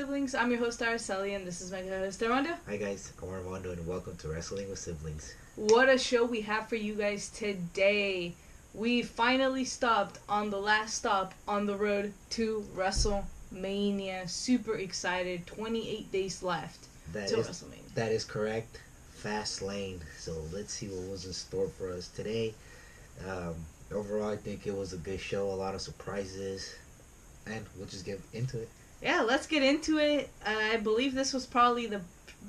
Siblings. I'm your host, Araceli, and this is my co-host, Armando. Hi guys, I'm Armando and welcome to Wrestling with Siblings. What a show we have for you guys today. We finally stopped on the last stop on the road to WrestleMania. Super excited. 28 days left to WrestleMania. That is correct. Fastlane. So let's see what was in store for us today. Overall, I think it was a good show. A lot of surprises. And we'll just get into it. Yeah, let's get into it. I believe this was probably the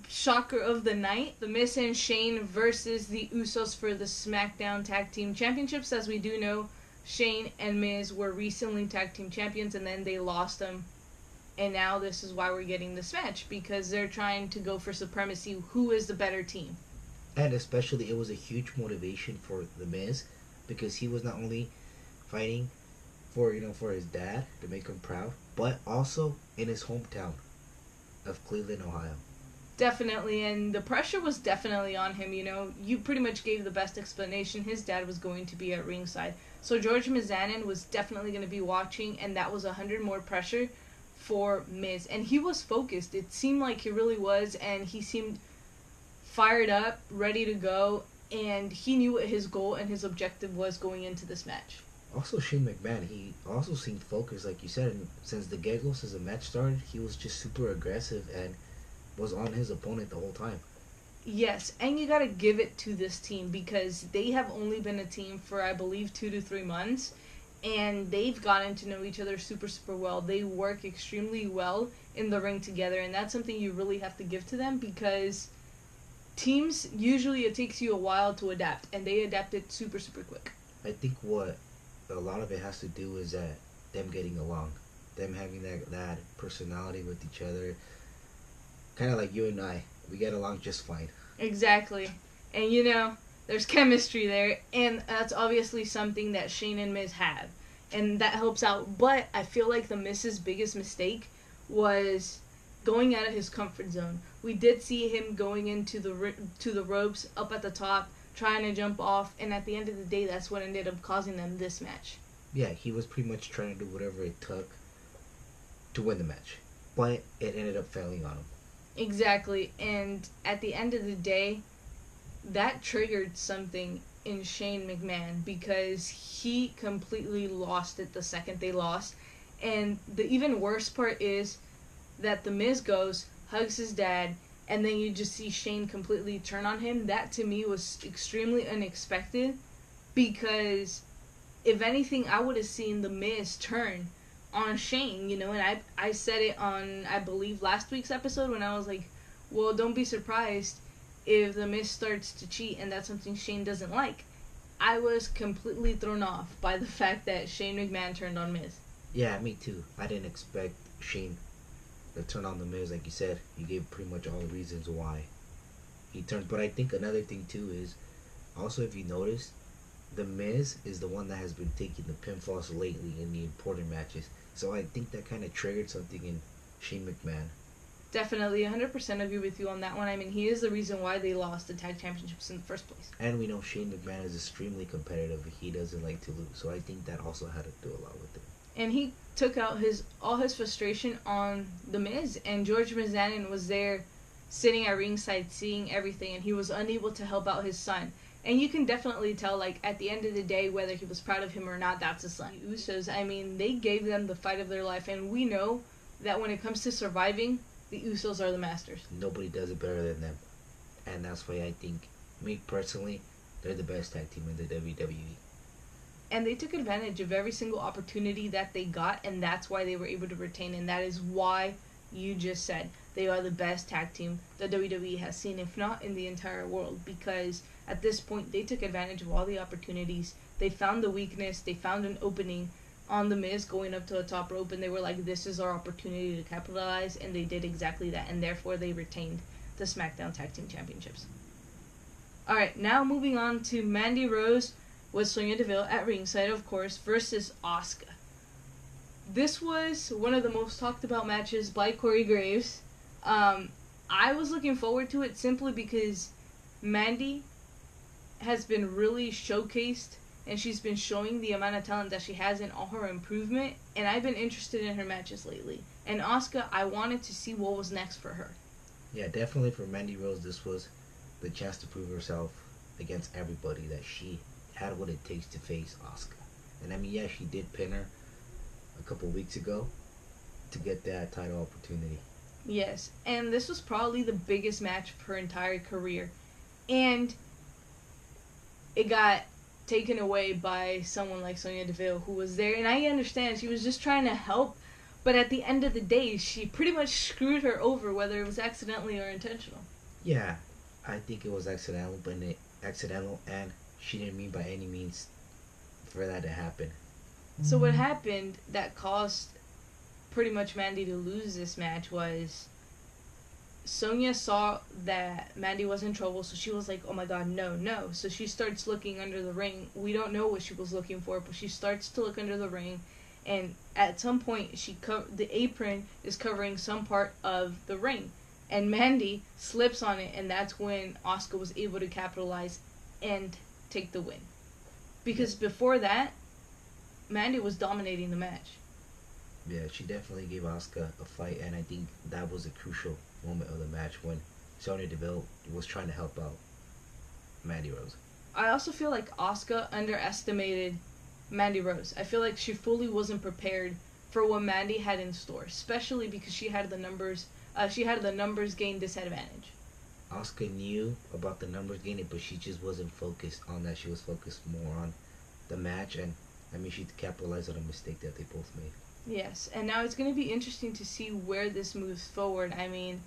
shocker of the night. The Miz and Shane versus the Usos for the SmackDown Tag Team Championships. As we do know, Shane and Miz were recently Tag Team Champions and then they lost them. And now this is why we're getting this match, because they're trying to go for supremacy. Who is the better team? And especially it was a huge motivation for the Miz, because he was not only fighting for his dad to make him proud, but also in his hometown of Cleveland, Ohio. Definitely, and the pressure was definitely on him. You pretty much gave the best explanation. His dad was going to be at ringside, so George Mizanin was definitely going to be watching, and that was 100 more pressure for Miz. And he was focused. It seemed like he really was, and he seemed fired up, ready to go, and he knew what his goal and his objective was going into this match. Also, Shane McMahon, he also seemed focused, like you said, and since the get-go, since the match started, he was just super aggressive and was on his opponent the whole time. Yes, and you gotta give it to this team, because they have only been a team for, I believe, 2 to 3 months, and they've gotten to know each other super, super well. They work extremely well in the ring together, and that's something you really have to give to them, because teams, usually it takes you a while to adapt, and they adapted super, super quick. I think what a lot of it has to do is that them getting along, them having that personality with each other, kind of like you and I. We get along just fine. Exactly. And there's chemistry there, and that's obviously something that Shane and Miz have, and that helps out. But I feel like the Miz's biggest mistake was going out of his comfort zone. We did see him going into the ropes up at the top, trying to jump off, and at the end of the day, that's what ended up causing them this match. Yeah, he was pretty much trying to do whatever it took to win the match, but it ended up failing on him. Exactly, and at the end of the day, that triggered something in Shane McMahon, because he completely lost it the second they lost. And the even worse part is that the Miz goes, hugs his dad, and then you just see Shane completely turn on him. That to me was extremely unexpected, because if anything, I would have seen the Miz turn on Shane, and I said it on, I believe, last week's episode, when I was like, well, don't be surprised if the Miz starts to cheat, and that's something Shane doesn't like. I was completely thrown off by the fact that Shane McMahon turned on Miz. Yeah, me too. I didn't expect Shane to turn on the Miz, like you said. You gave pretty much all the reasons why he turned. But I think another thing too is, also if you notice, the Miz is the one that has been taking the pinfalls lately in the important matches. So I think that kind of triggered something in Shane McMahon. Definitely, 100% agree with you on that one. I mean, he is the reason why they lost the tag championships in the first place. And we know Shane McMahon is extremely competitive. He doesn't like to lose. So I think that also had to do a lot with it. And he took out all his frustration on the Miz, and George Mizanin was there sitting at ringside seeing everything, and he was unable to help out his son. And you can definitely tell, like, at the end of the day, whether he was proud of him or not, that's his son. The Usos, I mean, they gave them the fight of their life, and we know that when it comes to surviving, the Usos are the masters. Nobody does it better than them. And that's why I think, me personally, they're the best tag team in the WWE. And they took advantage of every single opportunity that they got, and that's why they were able to retain, and that is why you just said they are the best tag team the WWE has seen, if not in the entire world, because at this point they took advantage of all the opportunities. They found the weakness, they found an opening on the Miz going up to the top rope, and they were like, this is our opportunity to capitalize, and they did exactly that, and therefore they retained the SmackDown Tag Team Championships. Alright, now moving on to Mandy Rose with Sonya Deville at ringside, of course, versus Asuka. This was one of the most talked about matches by Corey Graves. I was looking forward to it simply because Mandy has been really showcased and she's been showing the amount of talent that she has in all her improvement, and I've been interested in her matches lately. And Asuka, I wanted to see what was next for her. Yeah, definitely for Mandy Rose, this was the chance to prove herself against everybody that she had what it takes to face Asuka. And I mean, yeah, she did pin her a couple weeks ago to get that title opportunity. Yes, and this was probably the biggest match of her entire career. And it got taken away by someone like Sonya Deville, who was there. And I understand she was just trying to help, but at the end of the day, she pretty much screwed her over, whether it was accidentally or intentional. Yeah, I think it was accidental, and she didn't mean by any means for that to happen. So what happened that caused pretty much Mandy to lose this match was Sonya saw that Mandy was in trouble, so she was like, oh my god, no, no. So she starts looking under the ring. We don't know what she was looking for, but she starts to look under the ring, and at some point, the apron is covering some part of the ring, and Mandy slips on it, and that's when Asuka was able to capitalize and take the win. Because before that, Mandy was dominating the match. Yeah, she definitely gave Asuka a fight, and I think that was a crucial moment of the match when Sonya Deville was trying to help out Mandy Rose. I also feel like Asuka underestimated Mandy Rose. I feel like she fully wasn't prepared for what Mandy had in store, especially because she had the numbers. She had the numbers gain disadvantage. Asuka knew about the numbers gaining, but she just wasn't focused on that. She was focused more on the match, and I mean, she capitalized on a mistake that they both made. Yes, and now it's going to be interesting to see where this moves forward. I mean,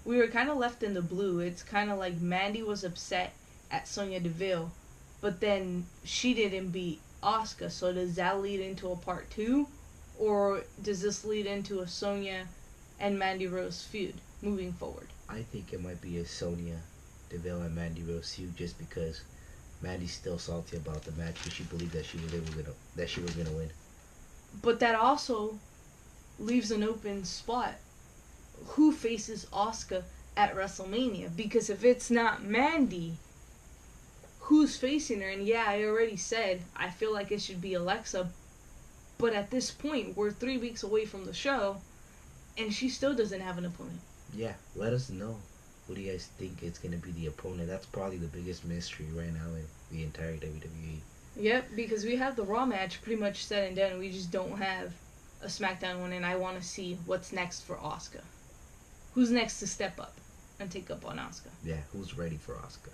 we were kind of left in the blue. It's kind of like Mandy was upset at Sonya Deville, but then she didn't beat Asuka. So does that lead into a part 2? Or does this lead into a Sonya and Mandy Rose feud moving forward? I think it might be a Sonya Deville and Mandy Rose feud, just because Mandy's still salty about the match because she believed that she was gonna win. But that also leaves an open spot. Who faces Asuka at WrestleMania? Because if it's not Mandy, who's facing her? And yeah, I already said I feel like it should be Alexa. But at this point, we're 3 weeks away from the show, and she still doesn't have an opponent. Yeah, let us know. Who do you guys think is going to be the opponent? That's probably the biggest mystery right now in the entire WWE. Yep, because we have the Raw match pretty much set and done. We just don't have a SmackDown one, and I want to see what's next for Asuka. Who's next to step up and take up on Asuka? Yeah, who's ready for Asuka?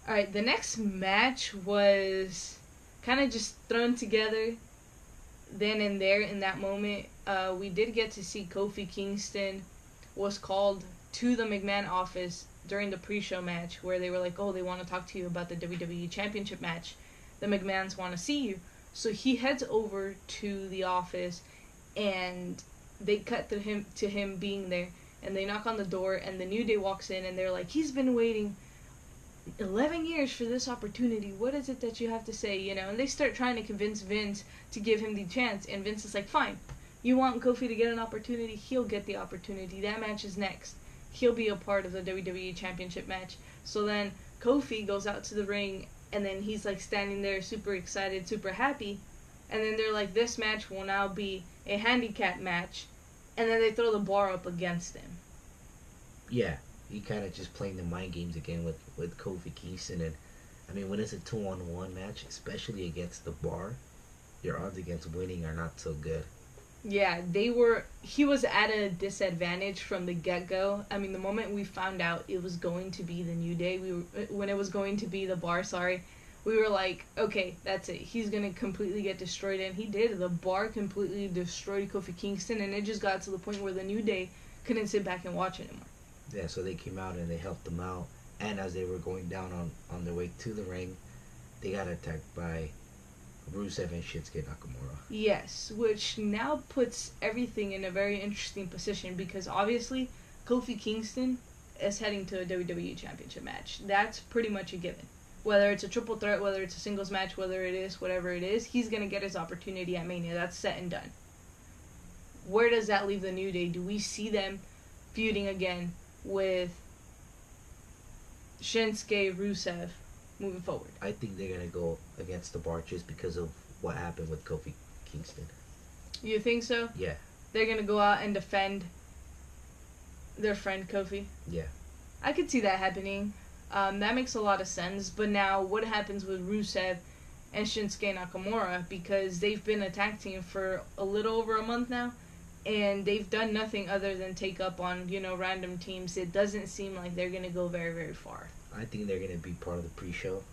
Alright, the next match was kind of just thrown together then and there in that moment. We did get to see Kofi Kingston was called to the McMahon office during the pre-show match, where they were like, oh, they want to talk to you about the WWE Championship match. The McMahons want to see you. So he heads over to the office, and they cut to him being there, and they knock on the door, and the New Day walks in, and they're like, he's been waiting 11 years for this opportunity. What is it that you have to say, you know? And they start trying to convince Vince to give him the chance, and Vince is like, fine. You want Kofi to get an opportunity? He'll get the opportunity. That match is next. He'll be a part of the WWE Championship match. So then Kofi goes out to the ring, and then he's like standing there super excited, super happy. And then they're like, this match will now be a handicap match. And then they throw the bar up against him. Yeah, he kind of just playing the mind games again with Kofi Kingston. And I mean, when it's a 2-on-1 match, especially against the bar, your odds against winning are not so good. Yeah, he was at a disadvantage from the get-go. I mean, the moment we found out it was going to be the New Day, when it was going to be the Bar, we were like, okay, that's it. He's going to completely get destroyed, and he did. The Bar completely destroyed Kofi Kingston, and it just got to the point where the New Day couldn't sit back and watch anymore. Yeah, so they came out and they helped them out, and as they were going down on their way to the ring, they got attacked by Rusev and Shinsuke Nakamura. Yes, which now puts everything in a very interesting position, because obviously Kofi Kingston is heading to a WWE Championship match. That's pretty much a given. Whether it's a triple threat, whether it's a singles match, whether it is, whatever it is, he's going to get his opportunity at Mania. That's set and done. Where does that leave the New Day? Do we see them feuding again with Shinsuke, Rusev, moving forward. I think they're gonna go against the bar just because of what happened with Kofi Kingston. You think so? Yeah. They're gonna go out and defend their friend Kofi? Yeah. I could see that happening. That makes a lot of sense. But now, what happens with Rusev and Shinsuke Nakamura? Because they've been a tag team for a little over a month now, and they've done nothing other than take up on, random teams. It doesn't seem like they're going to go very, very far. I think they're going to be part of the pre-show.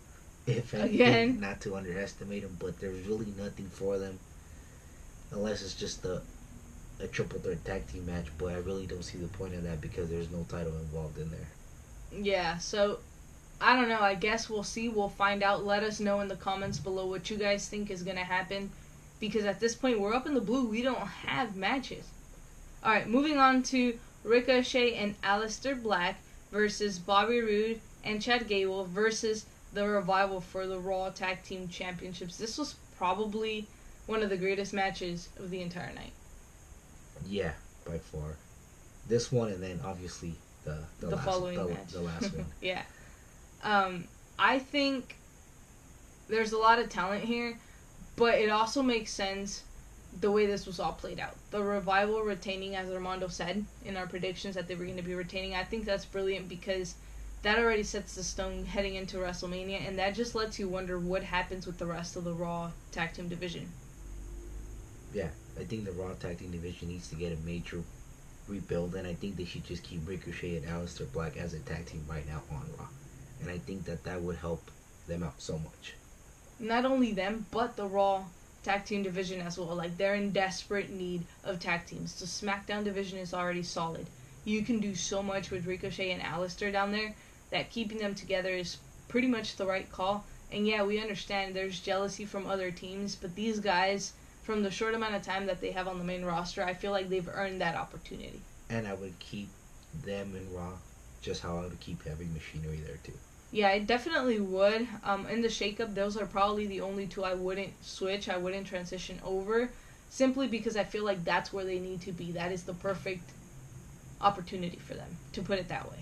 If Again? Not to underestimate them, but there's really nothing for them. Unless it's just a triple threat tag team match, but I really don't see the point of that because there's no title involved in there. Yeah, so I don't know. I guess we'll see. We'll find out. Let us know in the comments below what you guys think is going to happen. Because at this point, we're up in the blue. We don't have matches. Alright, moving on to Ricochet and Aleister Black versus Bobby Roode and Chad Gable versus The Revival for the Raw Tag Team Championships. This was probably one of the greatest matches of the entire night. Yeah, by far. This one, and then obviously the last one. Yeah. I think there's a lot of talent here, but it also makes sense the way this was all played out. The Revival retaining, as Armando said in our predictions, that they were going to be retaining. I think that's brilliant because that already sets the stone heading into WrestleMania, and that just lets you wonder what happens with the rest of the Raw Tag Team division. Yeah, I think the Raw Tag Team division needs to get a major rebuild, and I think they should just keep Ricochet and Aleister Black as a tag team right now on Raw. And I think that would help them out so much. Not only them, but the Raw Tag Team division as well. Like, they're in desperate need of tag teams. The SmackDown division is already solid. You can do so much with Ricochet and Aleister down there that keeping them together is pretty much the right call. And yeah, we understand there's jealousy from other teams, but these guys, from the short amount of time that they have on the main roster, I feel like they've earned that opportunity. And I would keep them in Raw just how I would keep Heavy Machinery there too. Yeah, I definitely would. In the shakeup, those are probably the only two I wouldn't switch. I wouldn't transition over, simply because I feel like that's where they need to be. That is the perfect opportunity for them, to put it that way.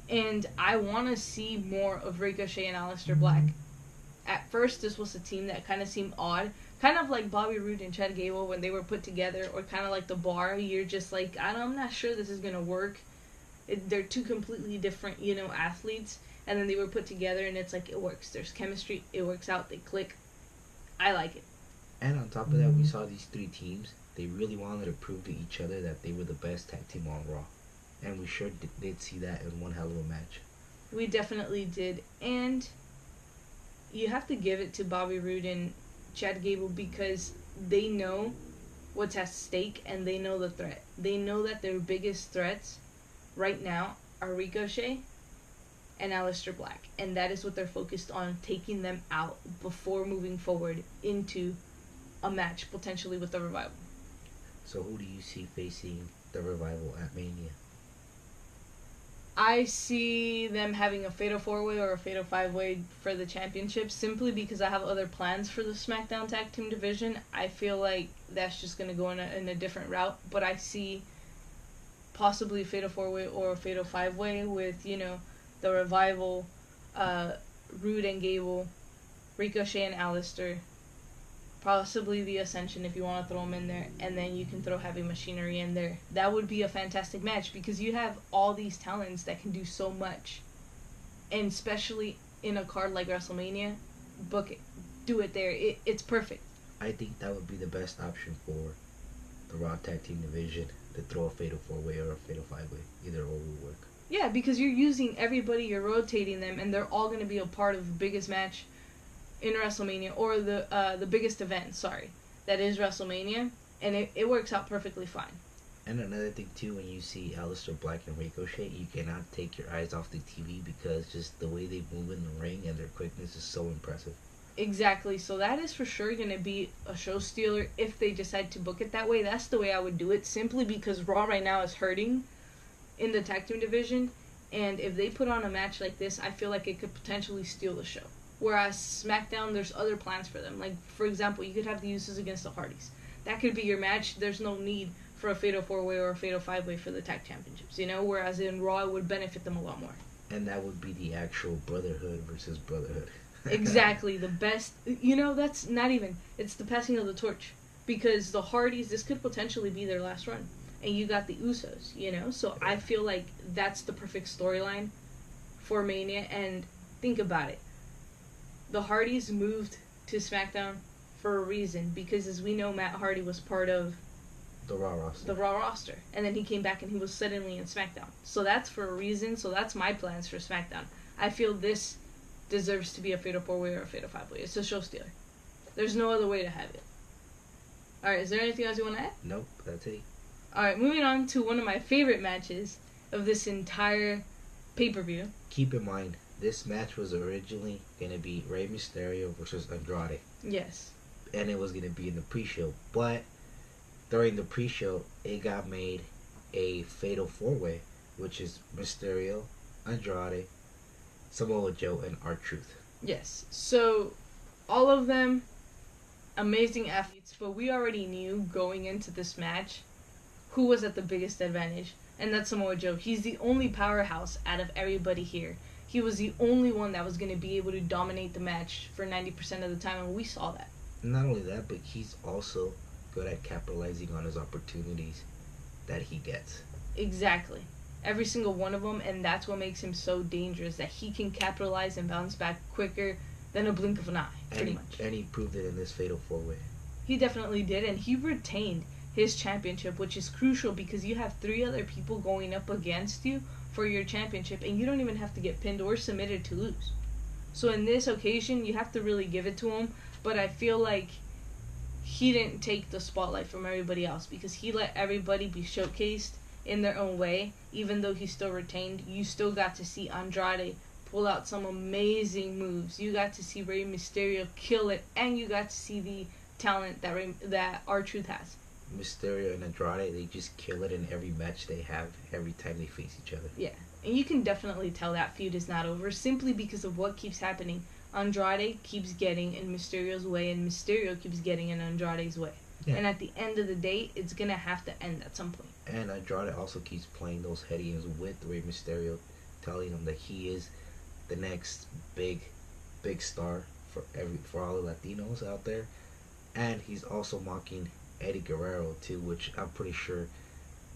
And I want to see more of Ricochet and Aleister Black. At first, this was a team that kind of seemed odd. Kind of like Bobby Roode and Chad Gable when they were put together, or kind of like the Bar. You're just like, I'm not sure this is going to work. They're two completely different, athletes. And then they were put together, and it's like, it works. There's chemistry. It works out. They click. I like it. And on top of that, we saw these three teams. They really wanted to prove to each other that they were the best tag team on Raw. And we sure did see that in one hell of a match. We definitely did. And you have to give it to Bobby Roode and Chad Gable because they know what's at stake, and they know the threat. They know that their biggest threats right now are Ricochet and Aleister Black, and that is what they're focused on, taking them out before moving forward into a match potentially with the Revival. So who do you see facing the Revival at Mania? I see them having a Fatal 4-Way or a Fatal 5-Way for the championship, simply because I have other plans for the SmackDown Tag Team division. I feel like that's just going to go in a different route, but I see possibly a Fatal 4-Way or a Fatal 5-Way with, the Revival, Roode and Gable, Ricochet and Aleister, possibly the Ascension if you want to throw them in there, and then you can throw Heavy Machinery in there. That would be a fantastic match because you have all these talents that can do so much, and especially in a card like WrestleMania, book it, do it there. It's perfect. I think that would be the best option for the Raw Tag Team division, to throw a Fatal 4-Way or a Fatal 5-Way. Either or will work. Yeah, because you're using everybody, you're rotating them, and they're all going to be a part of the biggest match in WrestleMania, or the biggest event, that is WrestleMania, and it works out perfectly fine. And another thing too, when you see Aleister Black and Ricochet, you cannot take your eyes off the TV because just the way they move in the ring and their quickness is so impressive. Exactly, so that is for sure going to be a show stealer if they decide to book it that way. That's the way I would do it, simply because Raw right now is hurting in the tag team division, and if they put on a match like this, I feel like it could potentially steal the show. Whereas SmackDown, there's other plans for them. Like, for example, you could have the Usos against the Hardys. That could be your match. There's no need for a Fatal 4-Way or a Fatal 5-Way for the tag championships, whereas in Raw, it would benefit them a lot more. And that would be the actual Brotherhood versus Brotherhood. Exactly, the best. You know, that's not even. It's the passing of the torch. Because the Hardys, this could potentially be their last run. And you got the Usos, you know? So I feel like that's the perfect storyline for Mania. And think about it. The Hardys moved to SmackDown for a reason. Because as we know, Matt Hardy was part of The Raw roster. the Raw roster. And then he came back and he was suddenly in SmackDown. So that's for a reason. So that's my plans for SmackDown. I feel this deserves to be a Fatal 4-Way or a Fatal 5-Way. It's a show stealer. There's no other way to have it. Alright, is there anything else you want to add? Nope, that's it. Alright, moving on to one of my favorite matches of this entire pay-per-view. Keep in mind, this match was originally going to be Rey Mysterio versus Andrade. Yes. And it was going to be in the pre-show. But during the pre-show, it got made a Fatal 4-Way, which is Mysterio, Andrade, Samoa Joe, and R-Truth. Yes. So, all of them amazing athletes, but we already knew going into this match who was at the biggest advantage, and that's Samoa Joe. He's the only powerhouse out of everybody here. He was the only one that was going to be able to dominate the match for 90% of the time, and we saw that. Not only that, but he's also good at capitalizing on his opportunities that he gets. Exactly. Every single one of them, and that's what makes him so dangerous, that he can capitalize and bounce back quicker than a blink of an eye, pretty much. And he proved it in this Fatal 4-Way. He definitely did, and he retained his championship, which is crucial because you have 3 other people going up against you for your championship, and you don't even have to get pinned or submitted to lose. So in this occasion, you have to really give it to him, but I feel like he didn't take the spotlight from everybody else because he let everybody be showcased in their own way. Even though he still retained, you still got to see Andrade pull out some amazing moves. You got to see Rey Mysterio kill it, and you got to see the talent that R-Truth has. Mysterio and Andrade, they just kill it in every match they have, every time they face each other. Yeah, and you can definitely tell that feud is not over simply because of what keeps happening. Andrade keeps getting in Mysterio's way, and Mysterio keeps getting in Andrade's way. Yeah. And at the end of the day, it's going to have to end at some point. And Andrade also keeps playing those head games with Rey Mysterio, telling him that he is the next big star for all the Latinos out there. And he's also mocking Eddie Guerrero too, which I'm pretty sure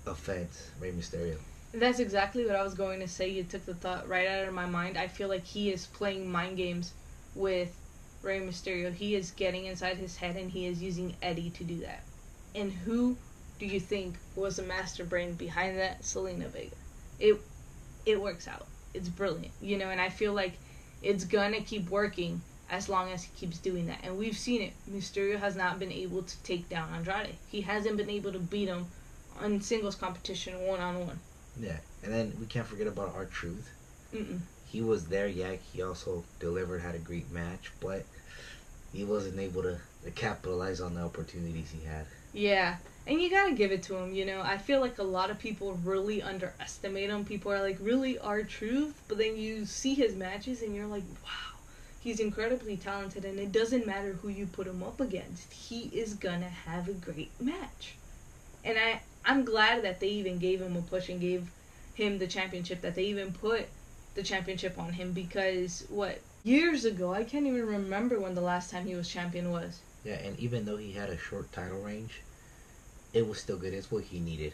offends Rey Mysterio. That's exactly what I was going to say. You took the thought right out of my mind. I feel like he is playing mind games with Rey Mysterio. He is getting inside his head, and he is using Eddie to do that. And who do you think was the master brain behind that? Zelina Vega. It works out. It's brilliant, you know, and I feel like it's gonna keep working as long as he keeps doing that. And we've seen it. Mysterio has not been able to take down Andrade. He hasn't been able to beat him on singles competition one-on-one. Yeah, and then we can't forget about R-Truth. Mm-mm. He was there, yeah, he also delivered, had a great match, but he wasn't able to capitalize on the opportunities he had. Yeah, and you gotta give it to him, you know. I feel like a lot of people really underestimate him. People are like, really, R-Truth? But then you see his matches and you're like, wow, he's incredibly talented, and it doesn't matter who you put him up against. He is gonna have a great match. And I'm glad that they even gave him a push and gave him the championship, that they even put the championship on him, because, years ago, I can't even remember when the last time he was champion was. Yeah, and even though he had a short title range, it was still good. It's what he needed.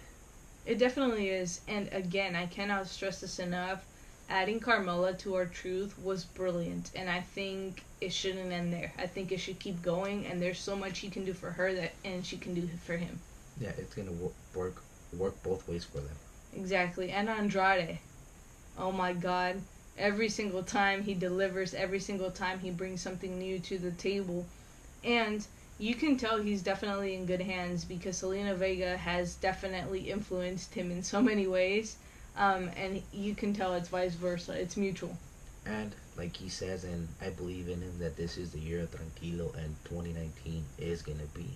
It definitely is. And again, I cannot stress this enough. Adding Carmella to R-Truth was brilliant. And I think it shouldn't end there. I think it should keep going. And there's so much he can do for her and she can do for him. Yeah, it's going to work both ways for them. Exactly. And Andrade. Oh my God. Every single time he delivers, every single time he brings something new to the table. And you can tell he's definitely in good hands because Zelina Vega has definitely influenced him in so many ways. And you can tell it's vice versa. It's mutual. And like he says, and I believe in him, that this is the year of Tranquilo, and 2019 is going to be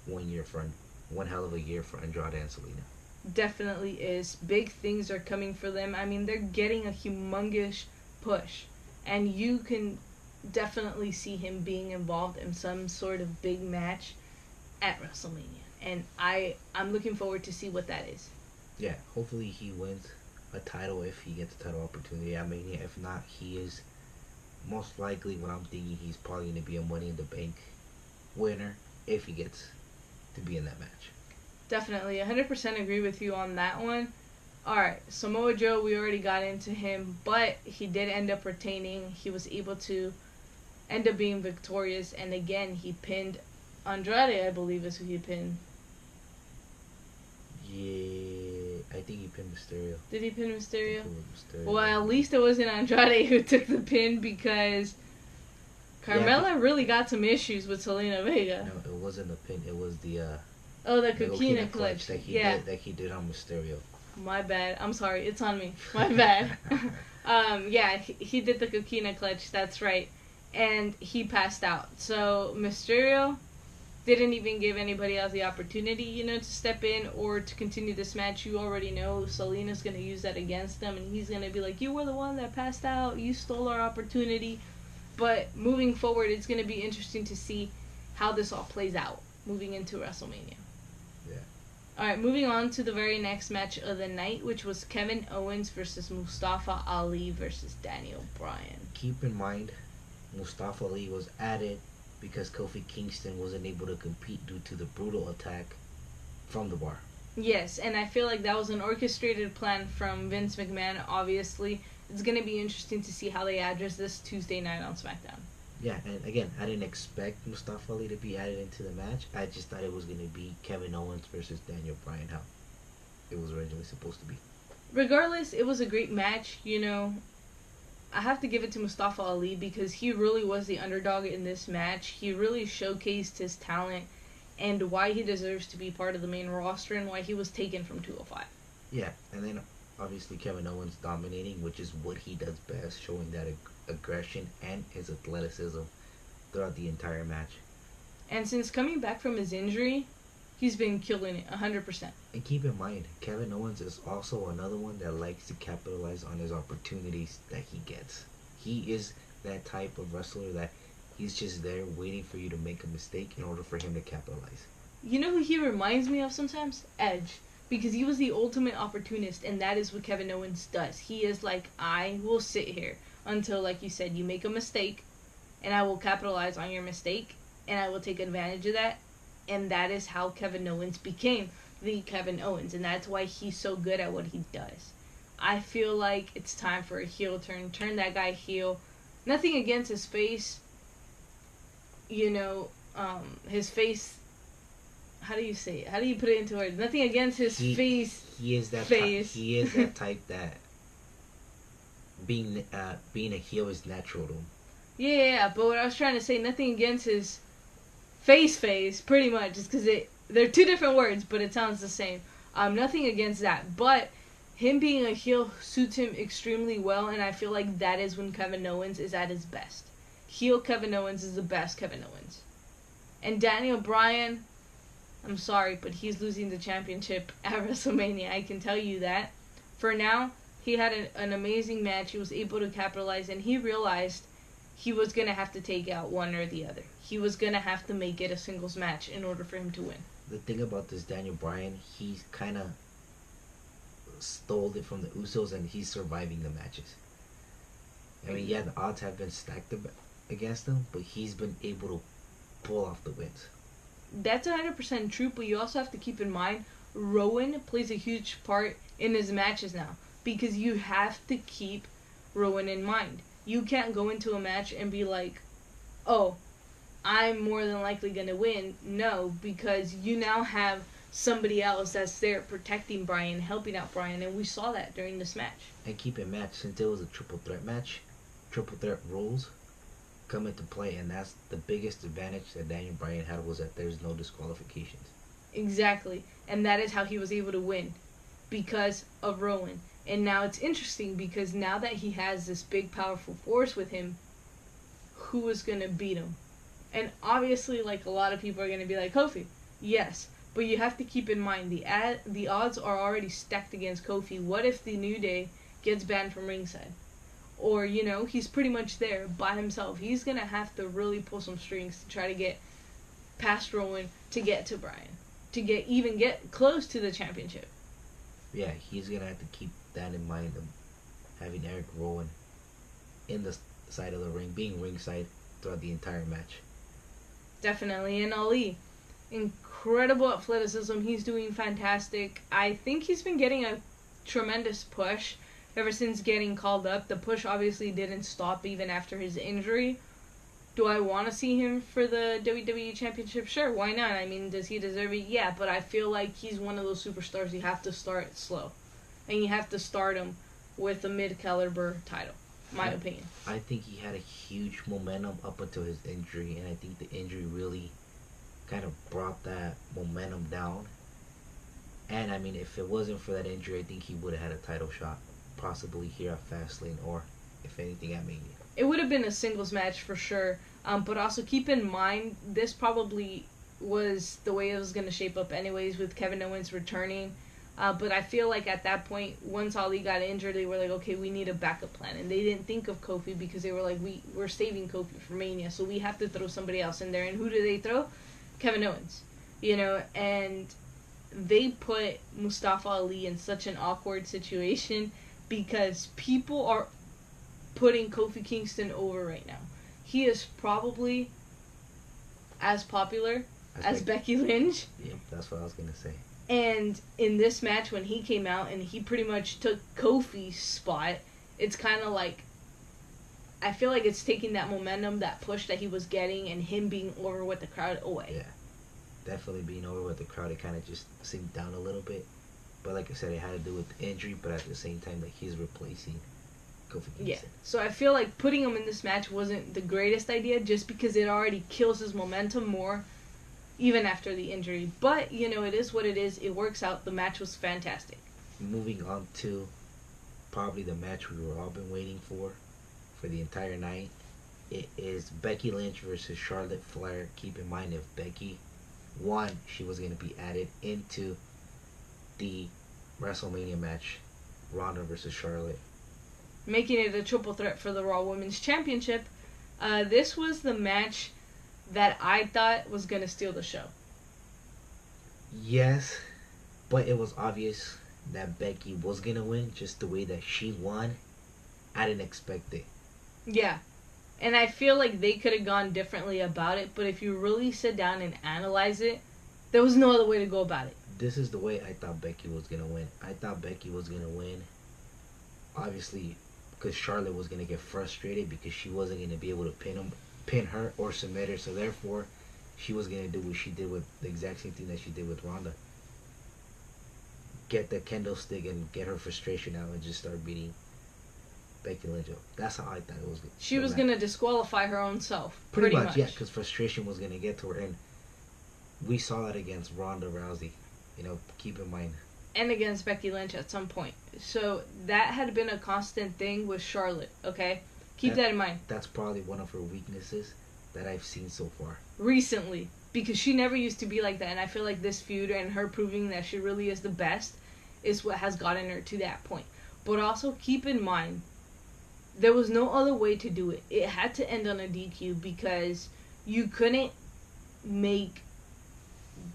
one hell of a year for Andrade and Zelina. Definitely is. Big things are coming for them. I mean, they're getting a humongous push. And you can definitely see him being involved in some sort of big match at WrestleMania. And I'm looking forward to see what that is. Yeah, hopefully he wins a title if he gets a title opportunity at Mania. If not, he is most likely, what I'm thinking, he's probably going to be a Money in the Bank winner if he gets to be in that match. Definitely, 100% agree with you on that one. Alright, Samoa Joe, we already got into him, but he did end up retaining. He was able to end up being victorious, and again, he pinned Andrade, I believe is who he pinned. Yeah, I think he pinned Mysterio. Did he pin Mysterio? I think it was Mysterio. Well, at least it wasn't Andrade who took the pin, because Carmella really got some issues with Selena Vega. No, it wasn't a pin. It was the the Coquina clutch. that he did on Mysterio. My bad. I'm sorry. It's on me. My bad. Yeah, he did the Coquina clutch. That's right. And he passed out. So Mysterio didn't even give anybody else the opportunity, to step in or to continue this match. You already know Selena's going to use that against them, and he's going to be like, you were the one that passed out. You stole our opportunity. But moving forward, it's going to be interesting to see how this all plays out moving into WrestleMania. Yeah. Alright, moving on to the very next match of the night, which was Kevin Owens versus Mustafa Ali versus Daniel Bryan. Keep in mind, Mustafa Ali was added because Kofi Kingston wasn't able to compete due to the brutal attack from the bar. Yes, and I feel like that was an orchestrated plan from Vince McMahon, obviously. It's going to be interesting to see how they address this Tuesday night on SmackDown. Yeah, and again, I didn't expect Mustafa Ali to be added into the match. I just thought it was going to be Kevin Owens versus Daniel Bryan, how it was originally supposed to be. Regardless, it was a great match, I have to give it to Mustafa Ali because he really was the underdog in this match. He really showcased his talent and why he deserves to be part of the main roster and why he was taken from 205. Yeah, and then obviously Kevin Owens dominating, which is what he does best, showing that aggression and his athleticism throughout the entire match. And since coming back from his injury, he's been killing it 100%. And keep in mind, Kevin Owens is also another one that likes to capitalize on his opportunities that he gets. He is that type of wrestler that he's just there waiting for you to make a mistake in order for him to capitalize. You know who he reminds me of sometimes? Edge. Because he was the ultimate opportunist, and that is what Kevin Owens does. He is like, I will sit here until, like you said, you make a mistake, and I will capitalize on your mistake, and I will take advantage of that. And that is how Kevin Owens became the Kevin Owens, and that's why he's so good at what he does. I feel like it's time for a heel turn. Turn that guy heel. Nothing against his face. His face... How do you say it? How do you put it into words? Nothing against his face. He is that face. He is that type that being a heel is natural to him. Yeah, but what I was trying to say, nothing against his face, pretty much, just because they're two different words, but it sounds the same. Nothing against that, but him being a heel suits him extremely well, and I feel like that is when Kevin Owens is at his best. Heel Kevin Owens is the best Kevin Owens. And Daniel Bryan, I'm sorry, but he's losing the championship at WrestleMania. I can tell you that. For now, he had an amazing match. He was able to capitalize, and he realized he was going to have to take out one or the other. He was going to have to make it a singles match in order for him to win. The thing about this Daniel Bryan, he's kind of stole it from the Usos, and he's surviving the matches. I mean, yeah, the odds have been stacked against him, but he's been able to pull off the wins. That's 100% true, but you also have to keep in mind Rowan plays a huge part in his matches now, because you have to keep Rowan in mind. You can't go into a match and be like, oh, I'm more than likely going to win. No, because you now have somebody else that's there protecting Bryan, helping out Bryan, and we saw that during this match. And keep in mind, since it was a triple threat match, triple threat rules come into play, and that's the biggest advantage that Daniel Bryan had, was that there's no disqualifications. Exactly, and that is how he was able to win, because of Rowan. And now it's interesting, because now that he has this big powerful force with him, who is going to beat him? And obviously, like, a lot of people are going to be like, Kofi. Yes, but you have to keep in mind, the odds are already stacked against Kofi. What if the New Day gets banned from ringside? Or, he's pretty much there by himself. He's going to have to really pull some strings to try to get past Rowan to get to Bryan. To get close to the championship. Yeah, he's going to have to keep that in mind, of having Eric Rowan in the side of the ring, being ringside throughout the entire match. Definitely. And Ali, incredible athleticism. He's doing fantastic. I think he's been getting a tremendous push ever since getting called up. The push obviously didn't stop even after his injury. Do I want to see him for the WWE Championship? Sure, why not? I mean, does he deserve it? Yeah, but I feel like he's one of those superstars you have to start slow. And you have to start him with a mid-caliber title, my opinion. I think he had a huge momentum up until his injury, and I think the injury really kind of brought that momentum down. And I mean, if it wasn't for that injury, I think he would have had a title shot, possibly here at Fastlane, or if anything at Mania. It would have been a singles match for sure, but also keep in mind, this probably was the way it was going to shape up anyways with Kevin Owens returning. But I feel like at that point, once Ali got injured, they were like, okay, we need a backup plan. And they didn't think of Kofi because they were like, we're saving Kofi for Mania, so we have to throw somebody else in there. And who do they throw? Kevin Owens. And they put Mustafa Ali in such an awkward situation because people are putting Kofi Kingston over right now. He is probably as popular as Becky Lynch. Yeah, that's what I was going to say. And in this match, when he came out and he pretty much took Kofi's spot, it's kind of like, I feel like it's taking that momentum, that push that he was getting, and him being over with the crowd away. Yeah, definitely being over with the crowd. It kind of just sinked down a little bit. But like I said, it had to do with the injury, but at the same time, like, he's replacing Kofi Kingston. Yeah, so I feel like putting him in this match wasn't the greatest idea just because it already kills his momentum more even after the injury. But, it is what it is. It works out. The match was fantastic. Moving on to probably the match we were all been waiting for the entire night. It is Becky Lynch versus Charlotte Flair. Keep in mind, if Becky won, she was going to be added into the WrestleMania match, Ronda versus Charlotte, making it a triple threat for the Raw Women's Championship. This was the match that I thought was going to steal the show. Yes, but it was obvious that Becky was going to win, just the way that she won. I didn't expect it. Yeah, and I feel like they could have gone differently about it, but if you really sit down and analyze it, there was no other way to go about it. This is the way I thought Becky was going to win. I thought Becky was going to win, obviously, because Charlotte was going to get frustrated because she wasn't going to be able to pin her or submit her, so therefore she was going to do what she did with the exact same thing that she did with Ronda. Get the kendo stick and get her frustration out and just start beating Becky Lynch up. That's how I thought it was. She was going to disqualify her own self. Pretty much, yeah, because frustration was going to get to her, and we saw that against Ronda Rousey. Keep in mind. And against Becky Lynch at some point. So that had been a constant thing with Charlotte, okay? Keep that in mind. That's probably one of her weaknesses that I've seen so far. Recently. Because she never used to be like that. And I feel like this feud and her proving that she really is the best is what has gotten her to that point. But also keep in mind, there was no other way to do it. It had to end on a DQ because you couldn't make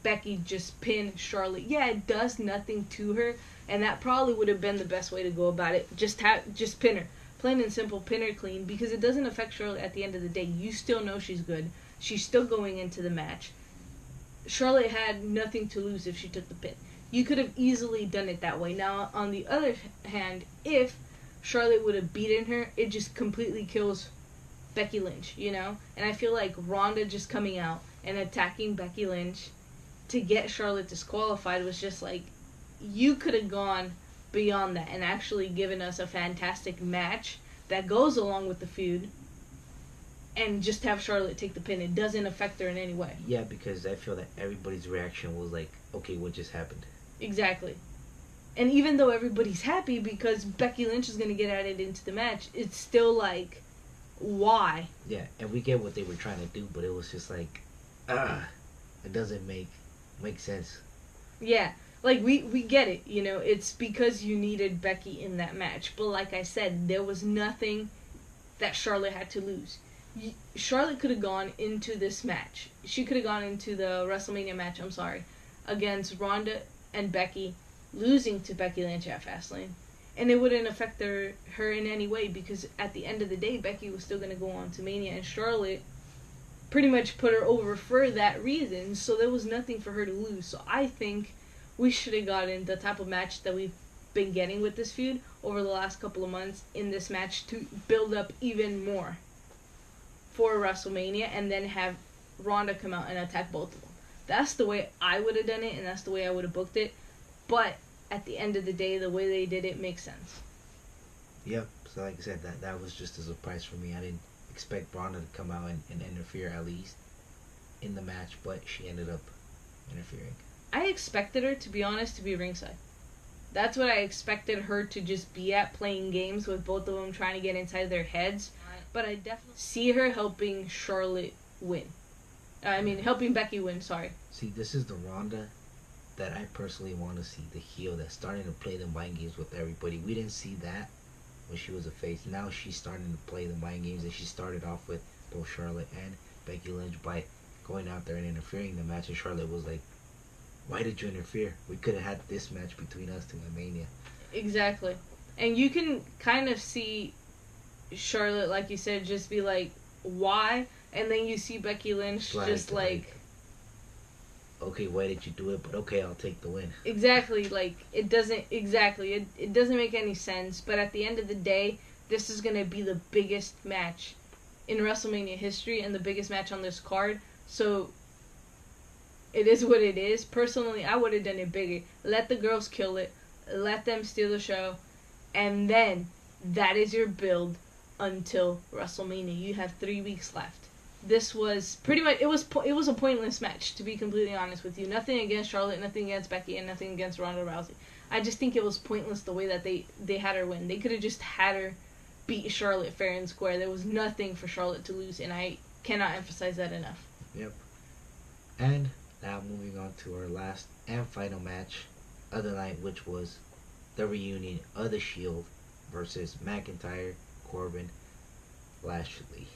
Becky just pin Charlotte. Yeah, it does nothing to her, and that probably would have been the best way to go about it. Just pin her. Plain and simple, pin her clean, because it doesn't affect Charlotte at the end of the day. You still know she's good. She's still going into the match. Charlotte had nothing to lose if she took the pin. You could have easily done it that way. Now, on the other hand, if Charlotte would have beaten her, it just completely kills Becky Lynch, And I feel like Ronda just coming out and attacking Becky Lynch to get Charlotte disqualified was just like, you could have gone beyond that and actually given us a fantastic match that goes along with the feud and just have Charlotte take the pin. It doesn't affect her in any way. Yeah, because I feel that everybody's reaction was like, okay, what just happened? Exactly. And even though everybody's happy because Becky Lynch is going to get added into the match, it's still like, why? Yeah, and we get what they were trying to do, but it was just like, it doesn't make sense. Yeah, like we get it, it's because you needed Becky in that match. But like I said, there was nothing that Charlotte had to lose. Charlotte could have gone into this match. She could have gone into the WrestleMania match, against Ronda and Becky, losing to Becky Lynch at Fastlane. And it wouldn't affect her in any way, because at the end of the day, Becky was still going to go on to Mania, and Charlotte pretty much put her over for that reason, so there was nothing for her to lose. So I think we should have gotten the type of match that we've been getting with this feud over the last couple of months in this match to build up even more for WrestleMania, and then have Ronda come out and attack both of them. That's the way I would have done it, and that's the way I would have booked it. But at the end of the day, the way they did it makes sense. Yep. So like I said, that was just a surprise for me. I didn't expect Ronda to come out and interfere, at least in the match, but she ended up interfering. I expected her, to be honest, to be ringside. That's what I expected her to just be at, playing games with both of them, trying to get inside their heads. But I definitely see her helping Charlotte win. Helping Becky win, sorry. See, this is the Ronda that I personally want to see, the heel that's starting to play the mind games with everybody. We didn't see that when she was a face. Now she's starting to play the mind games, and she started off with both Charlotte and Becky Lynch by going out there and interfering in the match, and Charlotte was like, why did you interfere? We could have had this match between us two at Mania. Exactly. And you can kind of see Charlotte, like you said, just be like, why? And then you see Becky Lynch just like, okay, why did you do it? But okay, I'll take the win. Exactly. Like, it doesn't make any sense. But at the end of the day, this is going to be the biggest match in WrestleMania history and the biggest match on this card. So it is what it is. Personally, I would have done it bigger. Let the girls kill it. Let them steal the show. And then that is your build until WrestleMania. You have 3 weeks left. This was pretty much, it was a pointless match, to be completely honest with you. Nothing against Charlotte, nothing against Becky, and nothing against Ronda Rousey. I just think it was pointless the way that they had her win. They could have just had her beat Charlotte fair and square. There was nothing for Charlotte to lose, and I cannot emphasize that enough. Yep. And now moving on to our last and final match of the night, which was the reunion of the Shield versus McIntyre, Corbin, Lashley.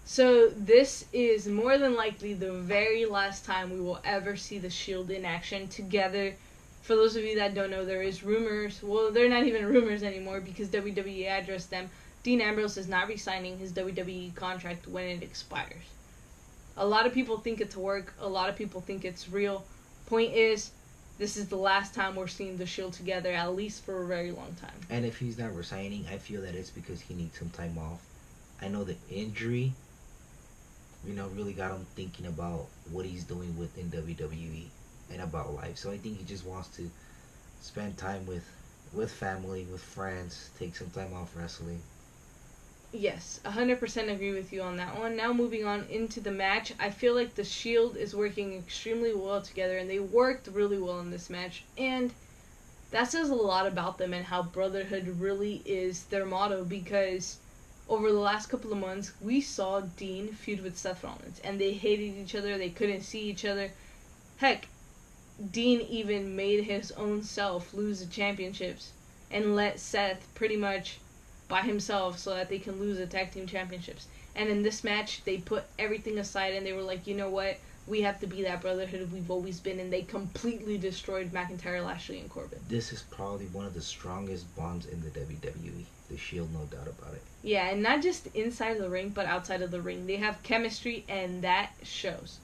So this is more than likely the very last time we will ever see the Shield in action together. For those of you that don't know, there is rumors. Well, they're not even rumors anymore because WWE addressed them. Dean Ambrose is not re-signing his WWE contract when it expires. A lot of people think it's work. A lot of people think it's real. Point is, this is the last time we're seeing the Shield together, at least for a very long time. And if he's not resigning, I feel that it's because he needs some time off. I know the injury, really got him thinking about what he's doing within WWE and about life. So I think he just wants to spend time with family, with friends, take some time off wrestling. Yes, 100% agree with you on that one. Now moving on into the match, I feel like the Shield is working extremely well together, and they worked really well in this match. And that says a lot about them and how brotherhood really is their motto, because over the last couple of months, we saw Dean feud with Seth Rollins, and they hated each other, they couldn't see each other. Heck, Dean even made his own self lose the championships and let Seth pretty much by himself so that they can lose the tag team championships. And in this match, they put everything aside and they were like, you know what? We have to be that brotherhood we've always been, and they completely destroyed McIntyre, Lashley, and Corbin. This is probably one of the strongest bonds in the WWE. The Shield, no doubt about it. Yeah, and not just inside the ring, but outside of the ring. They have chemistry, and that shows.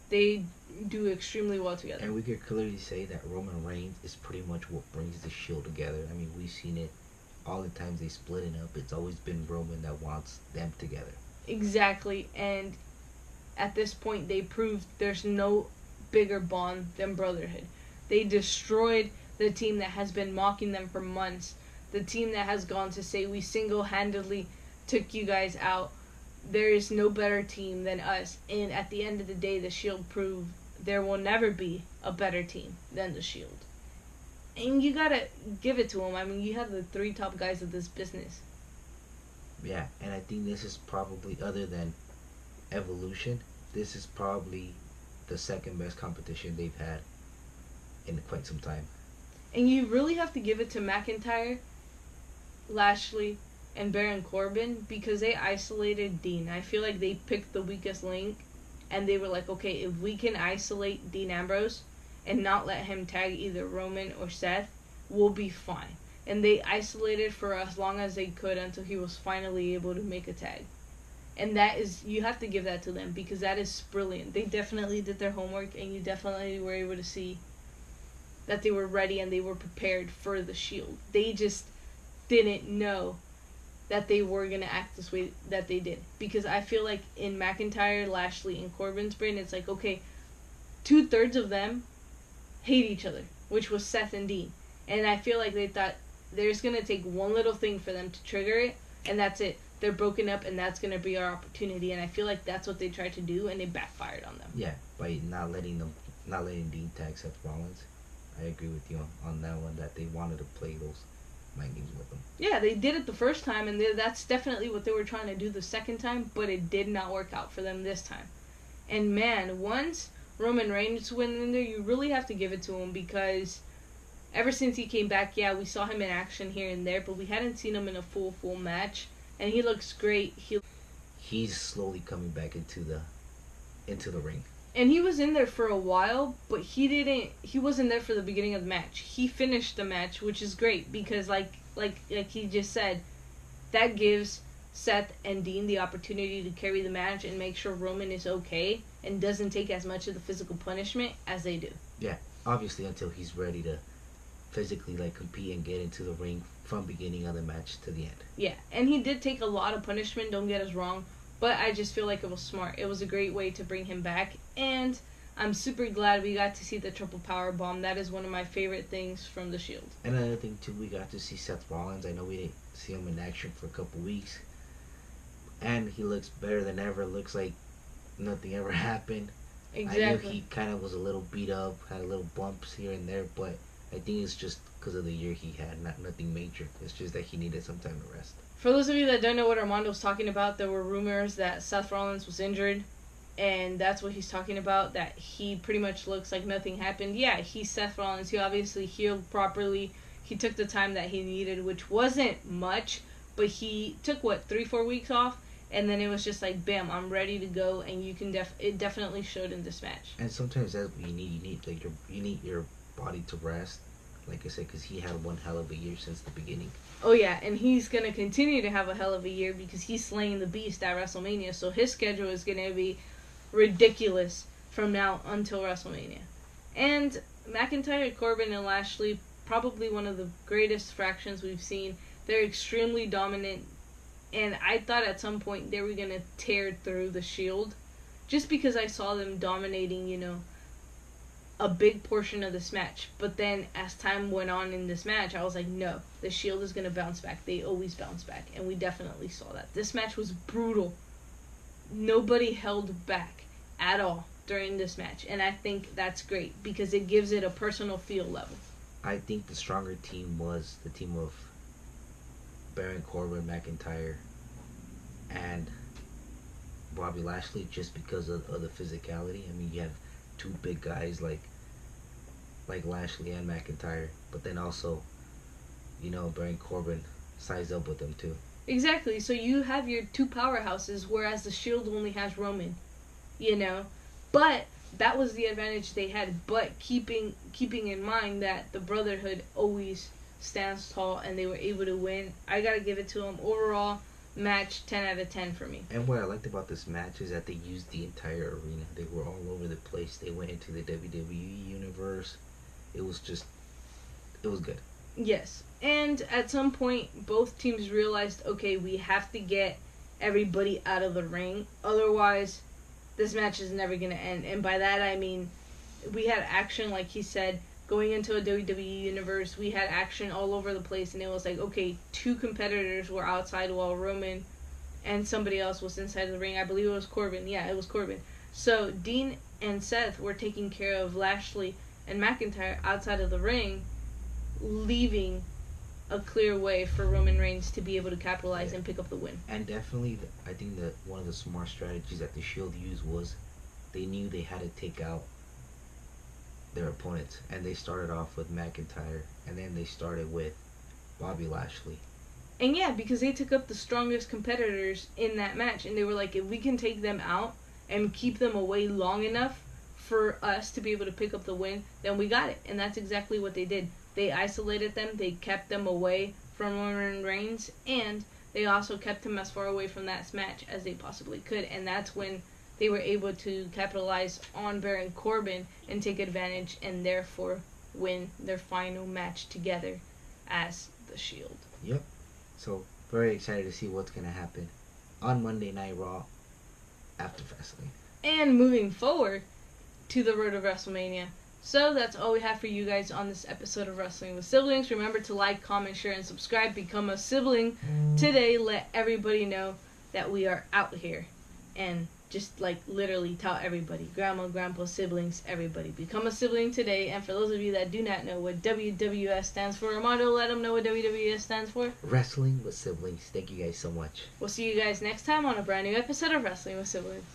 They do extremely well together. And we could clearly say that Roman Reigns is pretty much what brings the Shield together. I mean, we've seen it all the times they split it up. It's always been Roman that wants them together. Exactly, and at this point, they proved there's no bigger bond than brotherhood. They destroyed the team that has been mocking them for months. The team that has gone to say, we single-handedly took you guys out. There is no better team than us. And at the end of the day, the Shield proved there will never be a better team than the Shield. And you gotta give it to them. I mean, you have the 3 top guys of this business. Yeah, and I think this is probably, other than Evolution, this is probably the second best competition they've had in quite some time. And you really have to give it to McIntyre, Lashley, and Baron Corbin, because they isolated Dean. I feel like they picked the weakest link, and they were like, okay, if we can isolate Dean Ambrose and not let him tag either Roman or Seth, we'll be fine. and they isolated for as long as they could until he was finally able to make a tag. And that is, you have to give that to them, because that is brilliant. They definitely did their homework, and you definitely were able to see that they were ready and they were prepared for the Shield. They just didn't know that they were going to act this way that they did. Because I feel like in McIntyre, Lashley, and Corbin's brain, it's like, okay, 2/3 of them hate each other, which was Seth and Dean. And I feel like they thought there's going to take one little thing for them to trigger it, and that's it. They're broken up, and that's going to be our opportunity. And I feel like that's what they tried to do, and it backfired on them. Yeah, by not letting Dean tag Seth Rollins. I agree with you on that one, that they wanted to play those mind games with them. Yeah, they did it the first time, and that's definitely what they were trying to do the second time, but it did not work out for them this time. And man, once Roman Reigns went in there, you really have to give it to him, because ever since he came back, yeah, we saw him in action here and there, but we hadn't seen him in a full match, and he looks great. He's slowly coming back into the ring. And he was in there for a while, but he wasn't there for the beginning of the match. He finished the match, which is great, because like he just said, that gives Seth and Dean the opportunity to carry the match and make sure Roman is okay and doesn't take as much of the physical punishment as they do. Yeah, obviously until he's ready to physically compete and get into the ring from beginning of the match to the end. Yeah, and he did take a lot of punishment, don't get us wrong, but I just feel like it was smart. It was a great way to bring him back, and I'm super glad we got to see the triple power bomb. That is one of my favorite things from the Shield. Another thing too, we got to see Seth Rollins. I know we didn't see him in action for a couple weeks, and he looks better than ever. Looks like nothing ever happened. Exactly. I knew he kind of was a little beat up, had a little bumps here and there, but I think it's just because of the year he had, nothing major. It's just that he needed some time to rest. For those of you that don't know what Armando's talking about, there were rumors that Seth Rollins was injured, and that's what he's talking about, that he pretty much looks like nothing happened. Yeah, he's Seth Rollins. He obviously healed properly. He took the time that he needed, which wasn't much, but he took, 3-4 weeks off, and then it was just like, bam, I'm ready to go, and you can it definitely showed in this match. And sometimes that's what you need. You need your body to rest, like I said, because he had one hell of a year since the beginning. Oh yeah, and he's going to continue to have a hell of a year, because he's slaying the beast at WrestleMania, so his schedule is going to be ridiculous from now until WrestleMania. And McIntyre, Corbin, and Lashley, probably one of the greatest fractions we've seen. They're extremely dominant, and I thought at some point they were going to tear through the Shield, just because I saw them dominating, a big portion of this match. But then as time went on in this match, I was like, no, the Shield is going to bounce back. They always bounce back, and we definitely saw that. This match was brutal. Nobody held back at all during this match, and I think that's great, because it gives it a personal feel level. I think the stronger team was the team of Baron Corbin, McIntyre, and Bobby Lashley, just because of the physicality. I mean, you have two big guys like Lashley and McIntyre, but then also, Baron Corbin size up with them too. Exactly. So you have your two powerhouses, whereas the Shield only has Roman. But that was the advantage they had. But keeping in mind that the Brotherhood always stands tall, and they were able to win. I gotta give it to them. Overall, match 10 out of 10 for me. And what I liked about this match is that they used the entire arena. They were all over the place. They went into the WWE universe. It was good. Yes. And at some point, both teams realized, okay, we have to get everybody out of the ring. Otherwise, this match is never going to end. And by that, I mean, we had action, like he said, going into a WWE universe. We had action all over the place, and it was like, okay, two competitors were outside while Roman and somebody else was inside the ring. I believe it was Corbin. Yeah, it was Corbin. So Dean and Seth were taking care of Lashley and McIntyre outside of the ring, leaving a clear way for Roman Reigns to be able to capitalize and pick up the win. And definitely, I think that one of the smart strategies that the Shield used was they knew they had to take out their opponents, and they started off with McIntyre, and then they started with Bobby Lashley. And yeah, because they took up the strongest competitors in that match, and they were like, if we can take them out and keep them away long enough for us to be able to pick up the win, then we got it. And that's exactly what they did. They isolated them. They kept them away from Roman Reigns, and they also kept him as far away from that match as they possibly could. And that's when they were able to capitalize on Baron Corbin and take advantage, and therefore win their final match together as the Shield. Yep. So very excited to see what's gonna happen on Monday Night Raw after Fastlane. And moving forward to the road of WrestleMania. So that's all we have for you guys on this episode of Wrestling with Siblings. Remember to like, comment, share, and subscribe. Become a sibling today. Let everybody know that we are out here. And just like literally tell everybody. Grandma, grandpa, siblings, everybody. Become a sibling today. And for those of you that do not know what WWS stands for, Armando, let them know what WWS stands for. Wrestling with Siblings. Thank you guys so much. We'll see you guys next time on a brand new episode of Wrestling with Siblings.